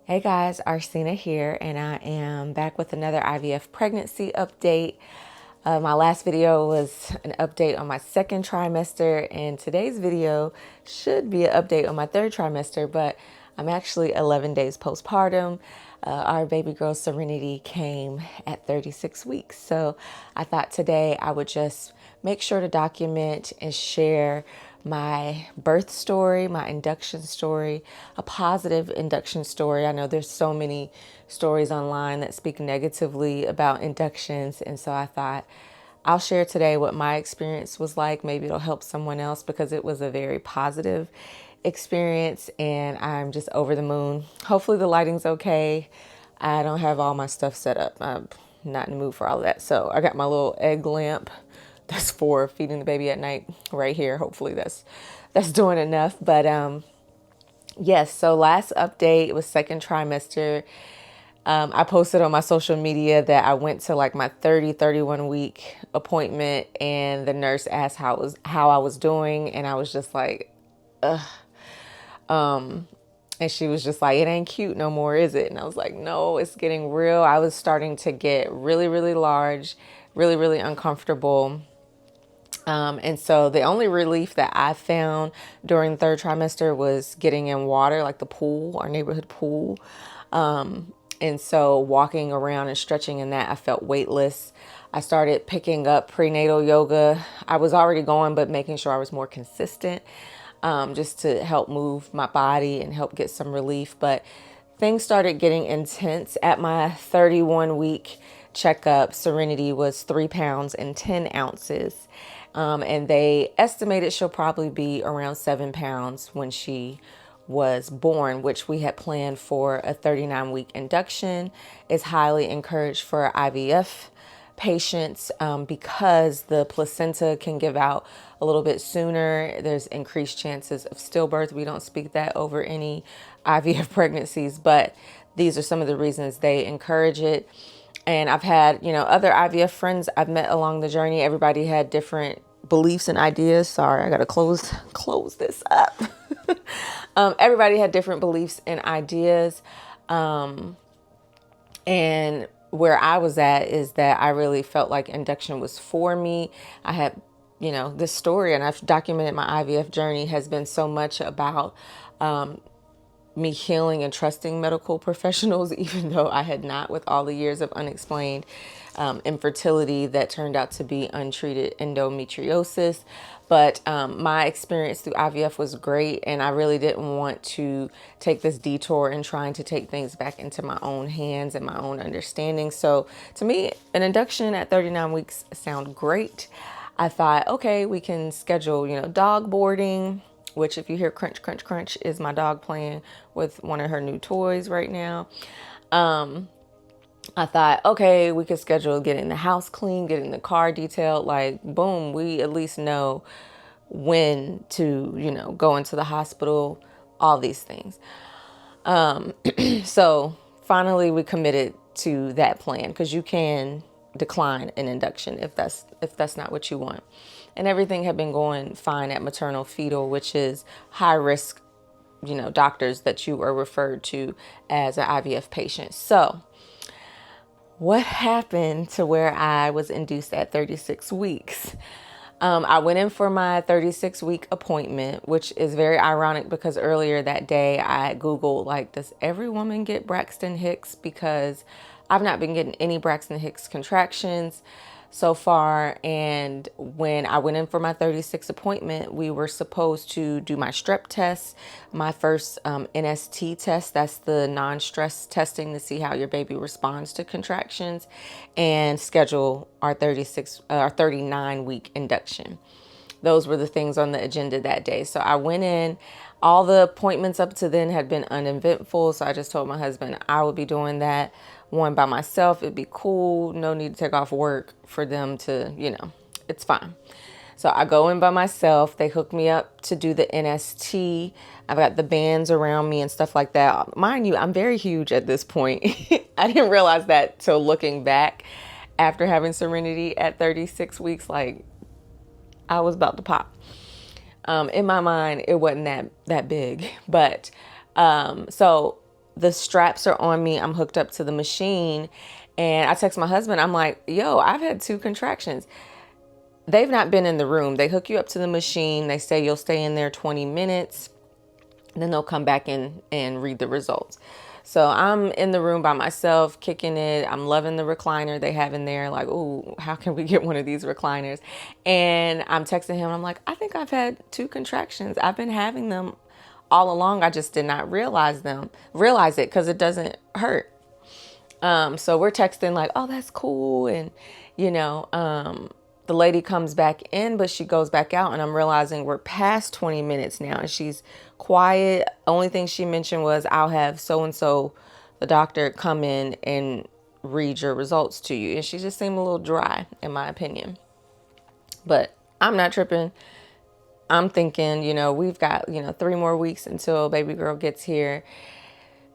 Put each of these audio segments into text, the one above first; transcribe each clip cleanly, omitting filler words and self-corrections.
Hey guys, Arsena here, and I am back with another IVF pregnancy update. My last video was an update on my second trimester, and today's video should be an update on my third trimester, but I'm actually 11 days postpartum. Our baby girl Serenity came at 36 weeks, so I thought today I would just make sure to document and share my birth story, my induction story, a positive induction story. I know there's so many stories online that speak negatively about inductions, and so I thought I'll share today what my experience was like. Maybe it'll help someone else because it was a very positive experience, and I'm just over the moon. Hopefully the lighting's okay. I don't have all my stuff set up. I'm not in the mood for all of that. So I got my little egg lamp that's for feeding the baby at night right here. Hopefully that's doing enough. But yes, so last update was second trimester. I posted on my social media that I went to like my 31 week appointment, and the nurse asked how I was doing, and I was just like, and she was just like, it ain't cute no more, is it? And I was like, no, it's getting real. I was starting to get really, really large, really, really uncomfortable. And so the only relief that I found during the third trimester was getting in water, like the pool, our neighborhood pool. And so walking around and stretching in that, I felt weightless. I started picking up prenatal yoga. I was already going, but making sure I was more consistent, just to help move my body and help get some relief. But things started getting intense at my 31 week checkup. Serenity was 3 pounds and 10 ounces. And they estimated she'll probably be around 7 pounds when she was born, which we had planned for a 39-week induction. Is highly encouraged for IVF patients because the placenta can give out a little bit sooner. There's increased chances of stillbirth. We don't speak that over any IVF pregnancies, but these are some of the reasons they encourage it. And I've had, other IVF friends I've met along the journey. Everybody had different beliefs and ideas. Sorry, I gotta close this up. Everybody had different beliefs and ideas. And where I was at is that I really felt like induction was for me. I had, this story, and I've documented my IVF journey, has been so much about me healing and trusting medical professionals, even though I had not, with all the years of unexplained infertility that turned out to be untreated endometriosis. But my experience through IVF was great, and I really didn't want to take this detour in trying to take things back into my own hands and my own understanding. So to me, an induction at 39 weeks sounded great. I thought, okay, we can schedule, dog boarding, which if you hear crunch, crunch, crunch, is my dog playing with one of her new toys right now. I thought, okay, we could schedule getting the house clean, getting the car detailed, like boom, we at least know when to, go into the hospital, all these things. So finally we committed to that plan, because you can decline an induction if that's not what you want. And everything had been going fine at maternal fetal, which is high risk, doctors that you are referred to as an IVF patient. So what happened to where I was induced at 36 weeks? I went in for my 36-week appointment, which is very ironic because earlier that day I Googled, like, does every woman get Braxton Hicks? Because I've not been getting any Braxton Hicks contractions so far. And when I went in for my 36 appointment, we were supposed to do my strep test, my first NST test. That's the non-stress testing to see how your baby responds to contractions, and schedule our 39-week induction. Those were the things on the agenda that day. So I went in. All the appointments up to then had been uneventful. So I just told my husband I would be doing that one by myself. It'd be cool. No need to take off work for them to, it's fine. So I go in by myself. They hook me up to do the NST. I've got the bands around me and stuff like that. Mind you, I'm very huge at this point. I didn't realize that till looking back after having Serenity at 36 weeks. Like, I was about to pop. In my mind, it wasn't that big. But so the straps are on me. I'm hooked up to the machine. And I text my husband. I'm like, yo, I've had 2 contractions. They've not been in the room. They hook you up to the machine. They say you'll stay in there 20 minutes. And then they'll come back in and read the results. So I'm in the room by myself, kicking it. I'm loving the recliner they have in there. Like, ooh, how can we get one of these recliners? And I'm texting him. I'm like, I think I've had 2 contractions. I've been having them all along. I just did not realize it because it doesn't hurt. So we're texting like, oh, that's cool. And, you know, the lady comes back in, but she goes back out, and I'm realizing we're past 20 minutes now, and she's quiet. Only thing she mentioned was, I'll have so-and-so, the doctor, come in and read your results to you. And she just seemed a little dry, in my opinion. But I'm not tripping. I'm thinking, you know, we've got, 3 more weeks until baby girl gets here.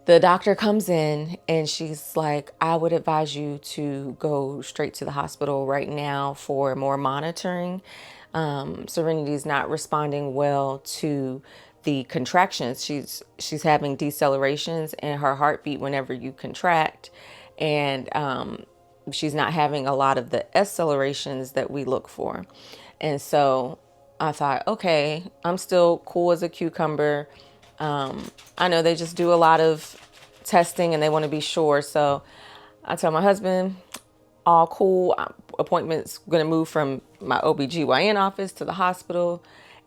The doctor comes in and she's like, I would advise you to go straight to the hospital right now for more monitoring. Serenity's not responding well to the contractions. She's having decelerations in her heartbeat whenever you contract. And she's not having a lot of the accelerations that we look for. And so I thought, okay, I'm still cool as a cucumber. I know they just do a lot of testing and they want to be sure. So I tell my husband, all cool. Appointment's going to move from my OBGYN office to the hospital.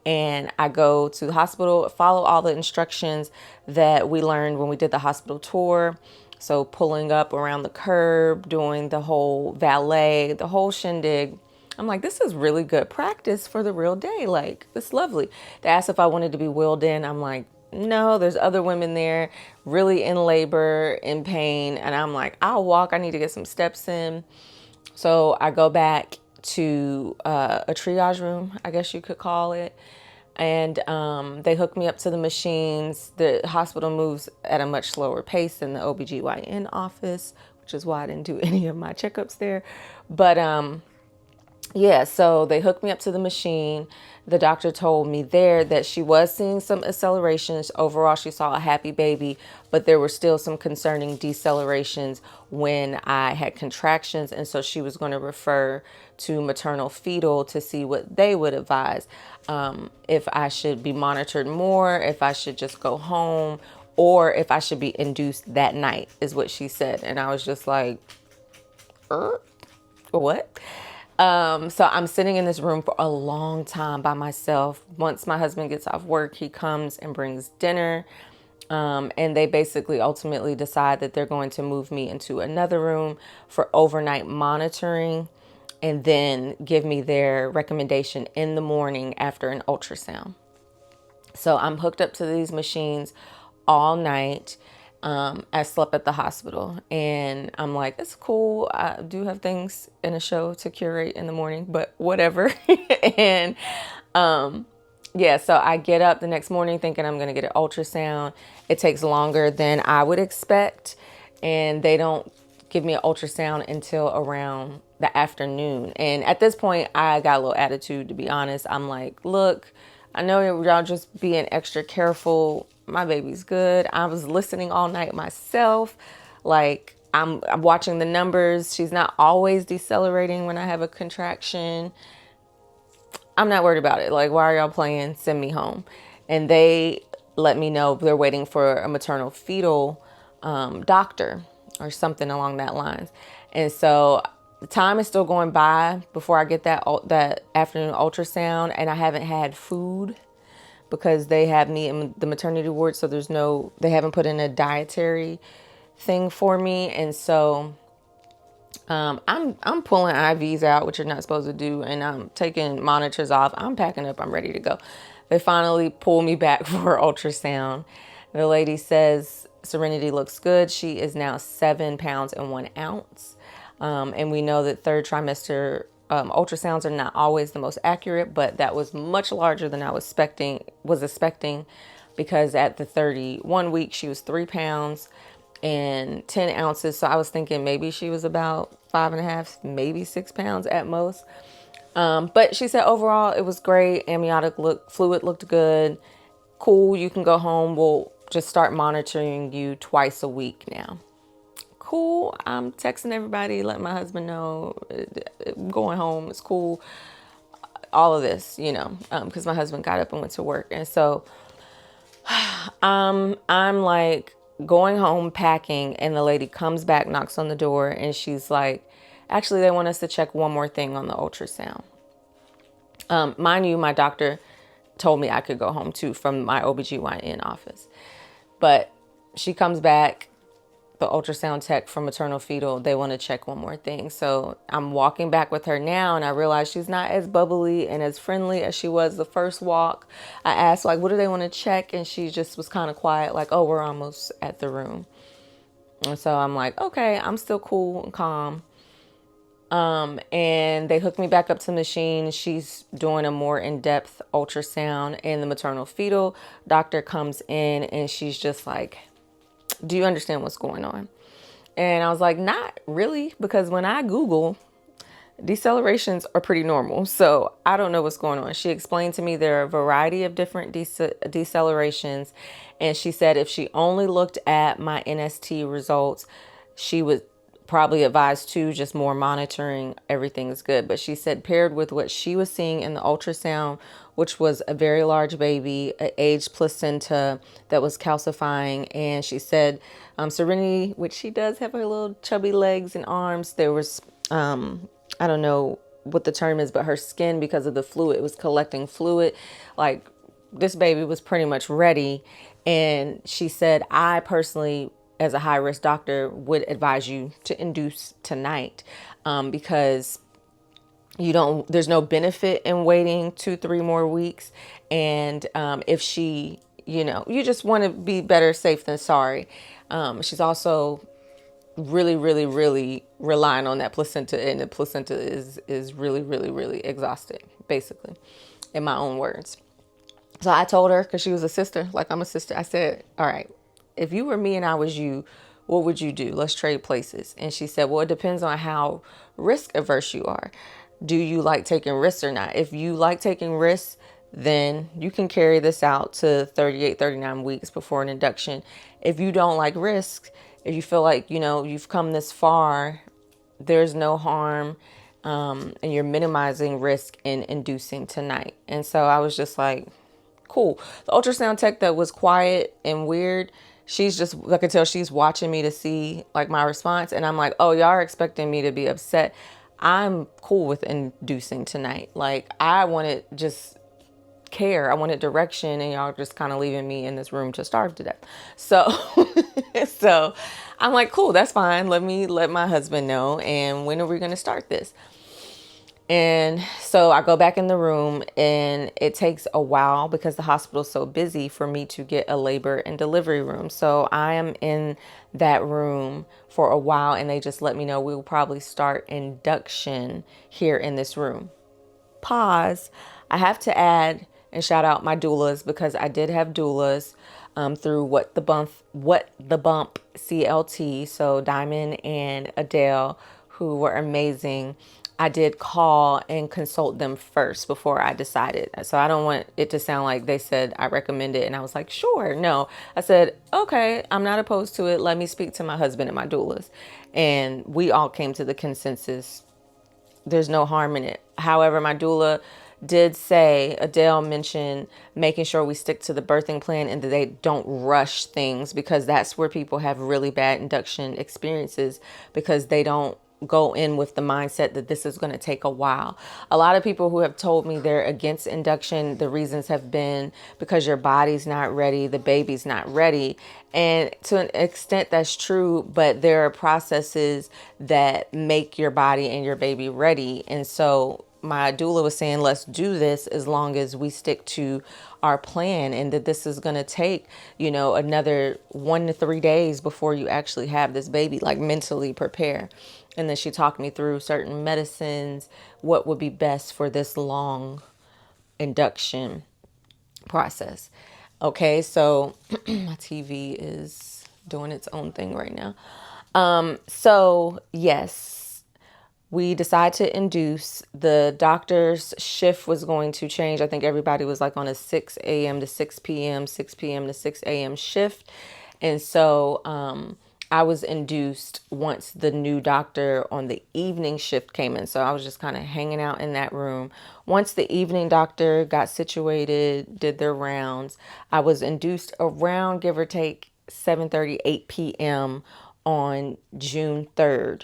And I go to the hospital, follow all the instructions that we learned when we did the hospital tour. So pulling up around the curb, doing the whole valet, the whole shindig. I'm like, this is really good practice for the real day. Like, it's lovely. They asked if I wanted to be wheeled in. I'm like, no, there's other women there really in labor, in pain. And I'm like, I'll walk. I need to get some steps in. So I go back to a triage room, I guess you could call it. And they hook me up to the machines. The hospital moves at a much slower pace than the OBGYN office, which is why I didn't do any of my checkups there. But yeah, so they hooked me up to the machine. The doctor told me there that she was seeing some accelerations. Overall, she saw a happy baby, but there were still some concerning decelerations when I had contractions. And so she was going to refer to maternal fetal to see what they would advise. If I should be monitored more, if I should just go home, or if I should be induced that night, is what she said. And I was just like, what? So I'm sitting in this room for a long time by myself. Once my husband gets off work, he comes and brings dinner. And they basically ultimately decide that they're going to move me into another room for overnight monitoring and then give me their recommendation in the morning after an ultrasound. So I'm hooked up to these machines all night. I slept at the hospital and I'm like, it's cool. I do have things in a show to curate in the morning, but whatever. And yeah, so I get up the next morning thinking I'm going to get an ultrasound. It takes longer than I would expect. And they don't give me an ultrasound until around the afternoon. And at this point, I got a little attitude, to be honest. I'm like, look, I know y'all just being extra careful. My baby's good. I was listening all night myself. Like, I'm watching the numbers. She's not always decelerating when I have a contraction. I'm not worried about it. Like, why are y'all playing? Send me home. And they let me know they're waiting for a maternal fetal doctor or something along that lines. And so the time is still going by before I get that afternoon ultrasound, and I haven't had food because they have me in the maternity ward. So they haven't put in a dietary thing for me. And so I'm pulling IVs out, which you're not supposed to do, and I'm taking monitors off. I'm packing up. I'm ready to go. They finally pull me back for ultrasound. The lady says Serenity looks good. She is now 7 pounds and 1 ounce. And we know that third trimester ultrasounds are not always the most accurate, but that was much larger than I was expecting because at the 31 week, she was 3 pounds and 10 ounces. So I was thinking maybe she was about 5.5, maybe 6 pounds at most. But she said overall it was great. Amniotic fluid looked good. Cool. You can go home. We'll just start monitoring you twice a week now. Cool. I'm texting everybody, letting my husband know, going home, it's cool. All of this, because my husband got up and went to work. And so I'm like going home packing, and the lady comes back, knocks on the door, and she's like, actually, they want us to check one more thing on the ultrasound. Mind you, my doctor told me I could go home too from my OBGYN office. But she comes back, the ultrasound tech from maternal fetal, they want to check one more thing. So I'm walking back with her now, and I realize she's not as bubbly and as friendly as she was the first walk. I asked, like, what do they want to check? And she just was kind of quiet, like, oh, we're almost at the room. And so I'm like, okay, I'm still cool and calm. And they hooked me back up to the machine. She's doing a more in-depth ultrasound, and the maternal fetal doctor comes in, and she's just like, do you understand what's going on? And I was like, not really, because when I Google, decelerations are pretty normal. So I don't know what's going on. She explained to me there are a variety of different decelerations. And she said if she only looked at my NST results, she would probably advise to just more monitoring, everything is good. But she said paired with what she was seeing in the ultrasound, which was a very large baby, an aged placenta that was calcifying. And she said Serenity, which she does have her little chubby legs and arms, there was, I don't know what the term is, but her skin, because of the fluid, it was collecting fluid. Like, this baby was pretty much ready. And she said, I personally, as a high risk doctor, would advise you to induce tonight, because there's no benefit in waiting 2-3 more weeks. And if she, you just want to be better safe than sorry. She's also really, really, really relying on that placenta, and the placenta is really, really, really exhausting, basically, in my own words. So I told her, because she was a sister, like I'm a sister, I said, all right, if you were me and I was you, what would you do? Let's trade places. And she said, well, it depends on how risk averse you are. Do you like taking risks or not? If you like taking risks, then you can carry this out to 38, 39 weeks before an induction. If you don't like risks, if you feel like, you've come this far, there's no harm, and you're minimizing risk in inducing tonight. And so I was just like, cool. The ultrasound tech that was quiet and weird, she's just, I could tell she's watching me to see like my response. And I'm like, oh, y'all are expecting me to be upset. I'm cool with inducing tonight. Like, I wanted just care. I wanted direction, and y'all just kind of leaving me in this room to starve to death. So, so I'm like, cool, that's fine. Let me let my husband know. And when are we going to start this? And so I go back in the room, and it takes a while because the hospital's so busy for me to get a labor and delivery room. So I am in that room for a while, and they just let me know we will probably start induction here in this room. Pause. I have to add and shout out my doulas, because I did have doulas through What the Bump CLT. So Diamond and Adele, who were amazing. I did call and consult them first before I decided. So I don't want it to sound like they said I recommend it and I was like, sure. No, I said, okay, I'm not opposed to it. Let me speak to my husband and my doulas. And we all came to the consensus there's no harm in it. However, my doula did say, Adele mentioned making sure we stick to the birthing plan and that they don't rush things, because that's where people have really bad induction experiences, because they don't go in with the mindset that this is going to take a while. A lot of people who have told me they're against induction, the reasons have been because your body's not ready, the baby's not ready. And to an extent that's true, but there are processes that make your body and your baby ready. And so my doula was saying, let's do this as long as we stick to our plan, and that this is going to take, another 1 to 3 days before you actually have this baby, like mentally prepare. And then she talked me through certain medicines, what would be best for this long induction process. Okay, so my TV is doing its own thing right now. So yes, We decided to induce. The doctor's shift was going to change. I think everybody was like on a 6 a.m. to 6 p.m., 6 p.m. to 6 a.m. shift. And so I was induced once the new doctor on the evening shift came in. So I was just kind of hanging out in that room. Once the evening doctor got situated, did their rounds, I was induced around, give or take, 7:30, 8 p.m. on June 3rd.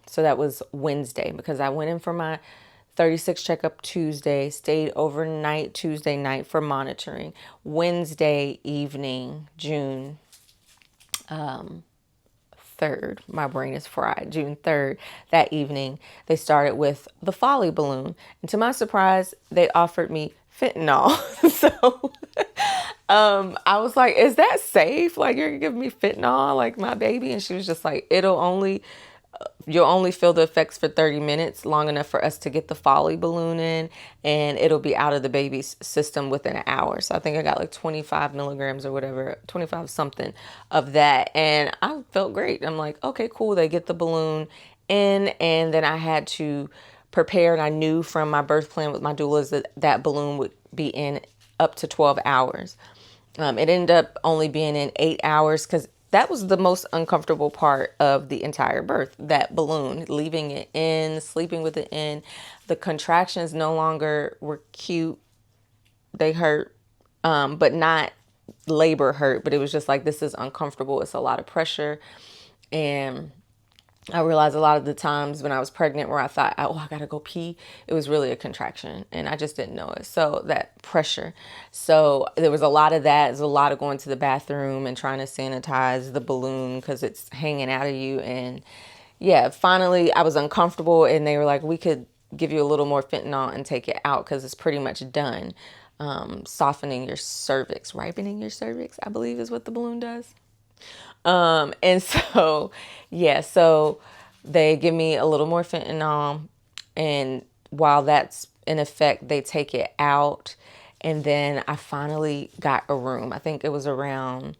So that was Wednesday, because I went in for my 36 checkup Tuesday, stayed overnight Tuesday night for monitoring. Wednesday evening, June 3rd, my brain is fried, June 3rd, that evening, they started with the Folly balloon. And to my surprise, they offered me fentanyl. So I was like, is that safe? Like, you're giving me fentanyl, like my baby? And she was just like, you'll only feel the effects for 30 minutes, long enough for us to get the Folly balloon in, and it'll be out of the baby's system within an hour. So I think I got like 25 milligrams or whatever, 25 something of that. And I felt great. I'm like, okay, cool. They get the balloon in, and then I had to prepare. And I knew from my birth plan with my doulas that that balloon would be in up to 12 hours. It ended up only being in 8 hours, because that was the most uncomfortable part of the entire birth, that balloon, leaving it in, sleeping with it in. The contractions no longer were cute. They hurt, but not labor hurt. But it was just like, this is uncomfortable. It's a lot of pressure. And I realized a lot of the times when I was pregnant where I thought, oh, I gotta go pee, it was really a contraction, and I just didn't know it. So that pressure. So there was a lot of that. There's a lot of going to the bathroom and trying to sanitize the balloon because it's hanging out of you. And yeah, finally I was uncomfortable, and they were like, we could give you a little more fentanyl and take it out because it's pretty much done. Softening your cervix, ripening your cervix, I believe is what the balloon does. And so, yeah, so they give me a little more fentanyl, and while that's in effect, they take it out. And then I finally got a room. I think it was around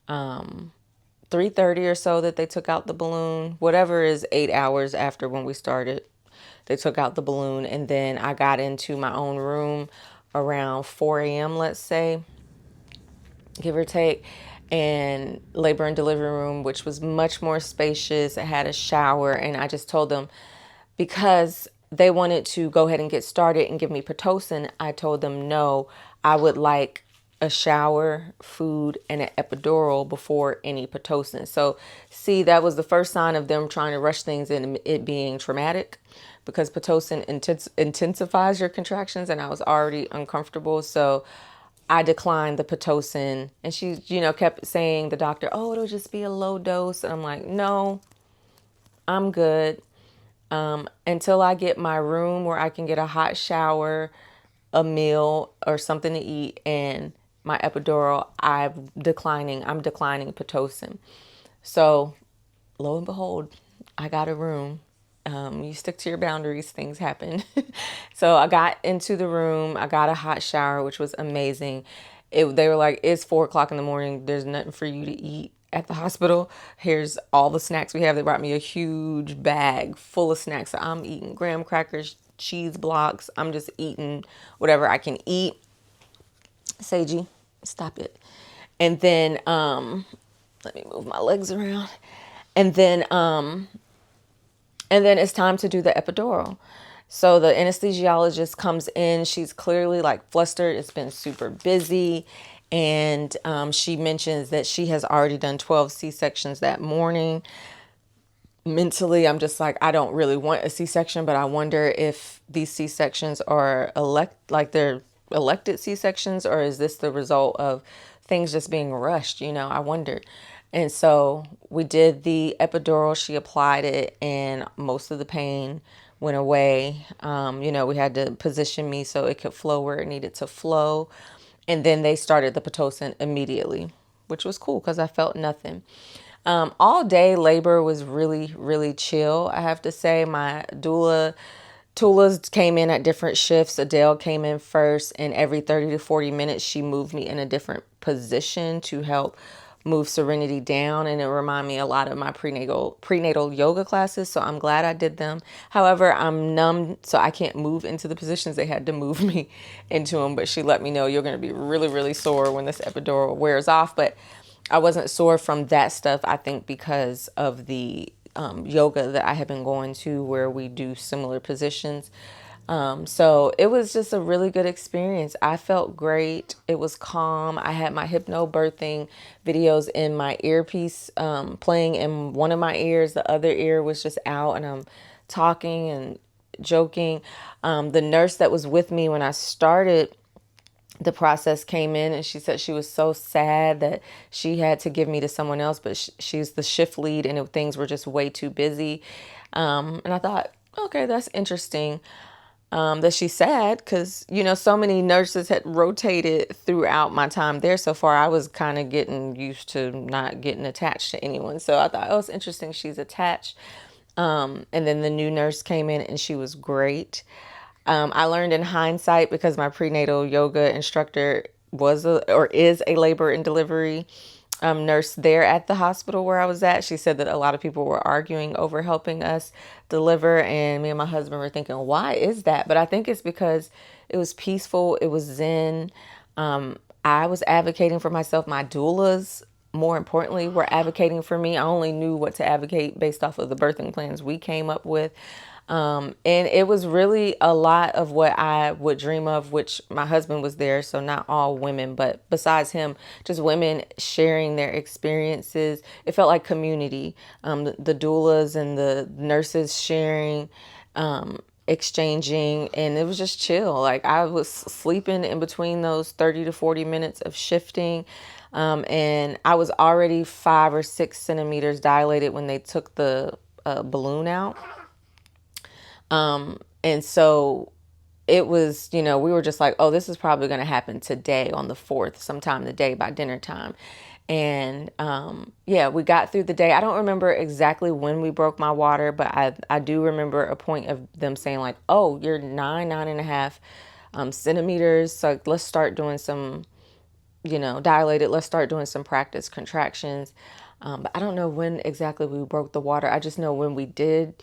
3:30 or so that they took out the balloon, whatever is 8 hours after when we started. They took out the balloon, and then I got into my own room around 4 a.m., let's say, give or take, and labor and delivery room, which was much more spacious. It had a shower, and I just told them, because they wanted to go ahead and get started and give me Pitocin, I told them no, I would like a shower, food, and an epidural before any Pitocin. So see, that was the first sign of them trying to rush things and it being traumatic, because Pitocin intensifies your contractions, and I was already uncomfortable. So I declined the Pitocin, and she, kept saying, the doctor, oh, it'll just be a low dose. And I'm like, no, I'm good. Until I get my room where I can get a hot shower, a meal or something to eat, and my epidural, I'm declining Pitocin. So lo and behold, I got a room. You stick to your boundaries, things happen. So I got into the room. I got a hot shower, which was amazing. They were like, it's 4 o'clock in the morning. There's nothing for you to eat at the hospital. Here's all the snacks we have. They brought me a huge bag full of snacks. So I'm eating graham crackers, cheese blocks. I'm just eating whatever I can eat. Seiji, stop it. And then, let me move my legs around. And then it's time to do the epidural. So the anesthesiologist comes in. She's clearly like flustered. It's been super busy. And she mentions that she has already done 12 C-sections that morning. Mentally, I'm just like, I don't really want a C-section, but I wonder if these C-sections are they're elected C-sections, or is this the result of things just being rushed? I wonder. And so we did the epidural. She applied it, and most of the pain went away. We had to position me so it could flow where it needed to flow. And then they started the Pitocin immediately, which was cool because I felt nothing. All day labor was really, really chill. I have to say, my doulas came in at different shifts. Adele came in first, and every 30 to 40 minutes, she moved me in a different position to help move Serenity down, and it reminded me a lot of my prenatal yoga classes. So I'm glad I did them. However, I'm numb, so I can't move into the positions. They had to move me into them, but she let me know you're going to be really, really sore when this epidural wears off. But I wasn't sore from that stuff, I think, because of the yoga that I have been going to where we do similar positions. So it was just a really good experience. I felt great. It was calm. I had my hypnobirthing videos in my earpiece playing in one of my ears. The other ear was just out, and I'm talking and joking. The nurse that was with me when I started the process came in, and she said she was so sad that she had to give me to someone else, but she's the shift lead, and things were just way too busy. And I thought, okay, that's interesting that she's sad, because, so many nurses had rotated throughout my time there so far. I was kind of getting used to not getting attached to anyone. So I thought, oh, it's interesting she's attached. And then the new nurse came in, and she was great. I learned in hindsight, because my prenatal yoga instructor is a labor and delivery nurse there at the hospital where I was at. She said that a lot of people were arguing over helping us deliver, and me and my husband were thinking, why is that? But I think it's because it was peaceful, it was zen. I was advocating for myself. My doulas, more importantly, were advocating for me. I only knew what to advocate based off of the birthing plans we came up with. And it was really a lot of what I would dream of, which my husband was there. So not all women, but besides him, just women sharing their experiences. It felt like community. The doulas and the nurses sharing, exchanging, and it was just chill. Like, I was sleeping in between those 30 to 40 minutes of shifting. And I was already 5 or 6 centimeters dilated when they took the balloon out. And so it was, we were just like, oh, this is probably going to happen today on the 4th, sometime today by dinner time. And yeah, we got through the day. I don't remember exactly when we broke my water, but I do remember a point of them saying like, oh, you're 9.5 centimeters. So let's start doing some, dilated. Let's start doing some practice contractions. But I don't know when exactly we broke the water. I just know when we did,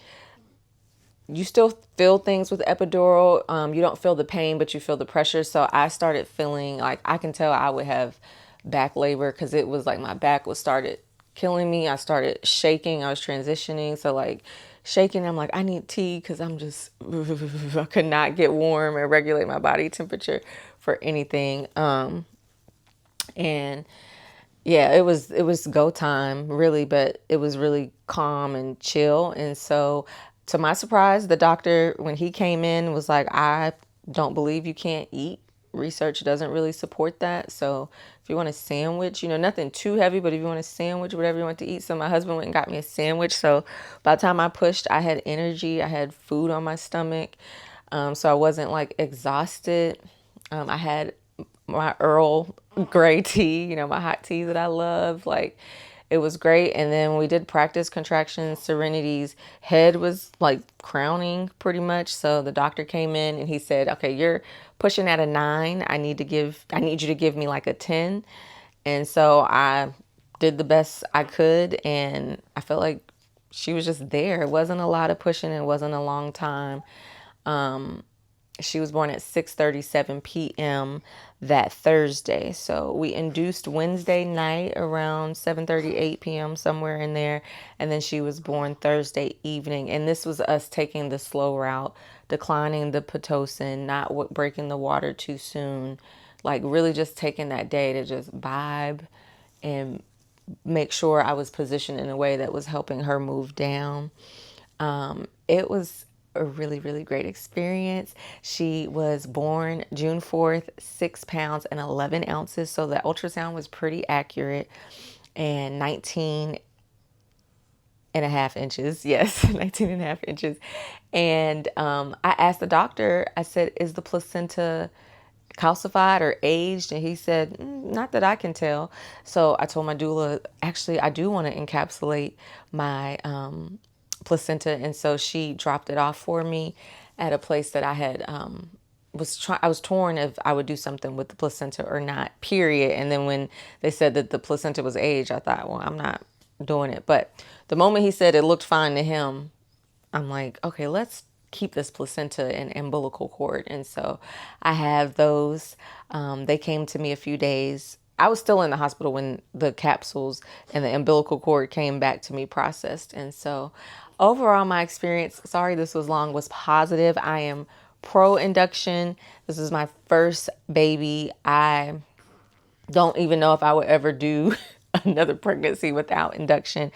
you still feel things with epidural. You don't feel the pain, but you feel the pressure. So I started feeling like, I can tell I would have back labor, because it was like my back was started killing me. I started shaking. I was transitioning. So like shaking, I'm like, I need tea, because I'm just, I could not get warm or regulate my body temperature for anything. And yeah, it was go time, really, but it was really calm and chill. And so, to my surprise, the doctor, when he came in, was like, I don't believe you can't eat. Research doesn't really support that. So if you want a sandwich, nothing too heavy, but if you want a sandwich, whatever you want to eat. So my husband went and got me a sandwich. So by the time I pushed, I had energy. I had food on my stomach. So I wasn't like exhausted. I had my Earl Grey tea, my hot tea that I love. Like, it was great. And then we did practice contractions. Serenity's head was like crowning pretty much. So the doctor came in and he said, okay, you're pushing at a 9. I need you to give me like a 10. And so I did the best I could. And I felt like she was just there. It wasn't a lot of pushing. It wasn't a long time. She was born at 6:37 p.m. that Thursday. So we induced Wednesday night around 7:38 p.m., somewhere in there. And then she was born Thursday evening. And this was us taking the slow route, declining the Pitocin, not breaking the water too soon. Like, really just taking that day to just vibe and make sure I was positioned in a way that was helping her move down. It was a really, really great experience. She was born June 4th, 6 pounds and 11 ounces. So the ultrasound was pretty accurate, and 19.5 inches. Yes, 19.5 inches. And I asked the doctor, I said, is the placenta calcified or aged? And he said, not that I can tell. So I told my doula, actually, I do want to encapsulate my placenta. And so she dropped it off for me at a place that I had I was torn if I would do something with the placenta or not, period. And then when they said that the placenta was aged, I thought, well, I'm not doing it. But the moment he said it looked fine to him, I'm like, okay, let's keep this placenta and umbilical cord. And so I have those. They came to me a few days. I was still in the hospital when the capsules and the umbilical cord came back to me processed. And so overall, my experience, sorry this was long, was positive. I am pro induction. This is my first baby. I don't even know if I would ever do another pregnancy without induction.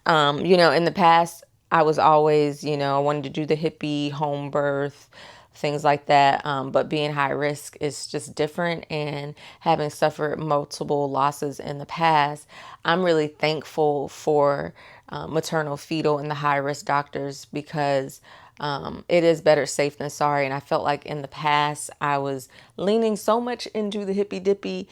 In the past, I was always, I wanted to do the hippie home birth, things like that. But being high risk is just different. And having suffered multiple losses in the past, I'm really thankful for maternal fetal and the high risk doctors because it is better safe than sorry. And I felt like in the past I was leaning so much into the hippy dippy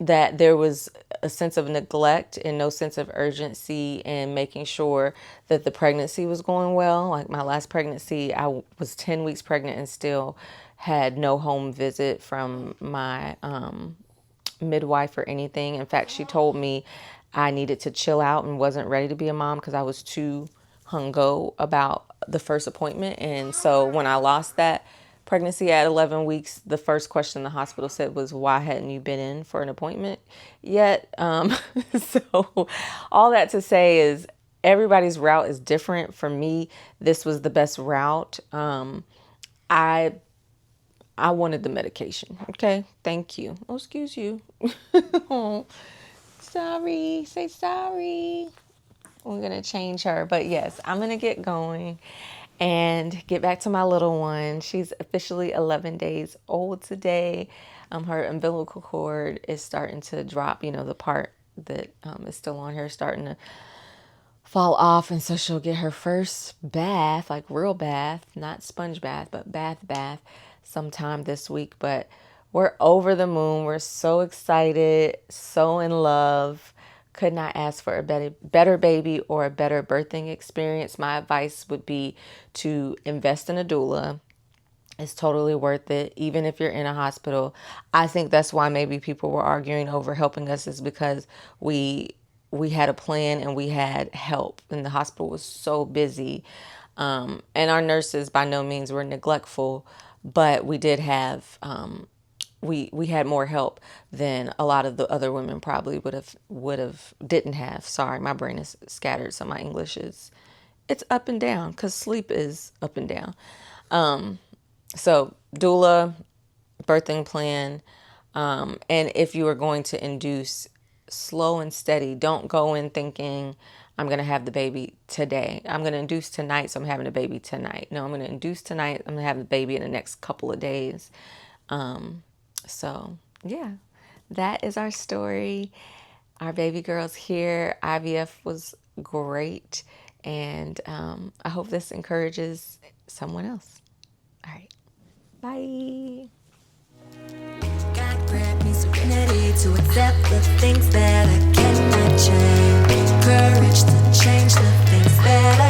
that there was a sense of neglect and no sense of urgency in making sure that the pregnancy was going well. Like my last pregnancy, I was 10 weeks pregnant and still had no home visit from my midwife or anything. In fact, she told me I needed to chill out and wasn't ready to be a mom because I was too hung-go about the first appointment. And so when I lost that pregnancy at 11 weeks, the first question the hospital said was, why hadn't you been in for an appointment yet? So all that to say is everybody's route is different. For me, this was the best route. I wanted the medication. Okay. Thank you. Oh, excuse you. Oh, sorry. Say sorry. We're going to change her. But yes, I'm going to get going and get back to my little one. She's officially 11 days old today. Her umbilical cord is starting to drop, the part that is still on her starting to fall off. And so she'll get her first bath, like real bath, not sponge bath, but bath sometime this week. But we're over the moon. We're so excited, so in love. Could not ask for a better baby or a better birthing experience. My advice would be to invest in a doula. It's totally worth it, even if you're in a hospital. I think that's why maybe people were arguing over helping us is because we had a plan and we had help, and the hospital was so busy. And our nurses by no means were neglectful, but we did have we had more help than a lot of the other women probably didn't have. Sorry, my brain is scattered, so my English it's up and down because sleep is up and down. So doula, birthing plan, and if you are going to induce, slow and steady. Don't go in thinking I'm going to have the baby today. I'm going to induce tonight, so I'm having a baby tonight. No, I'm going to induce tonight. I'm going to have the baby in the next couple of days. So yeah, that is our story. Our baby girl's here. IVF was great. And I hope this encourages someone else. All right. Bye. God grant me serenity to accept the things that I cannot change. Courage to change the things that I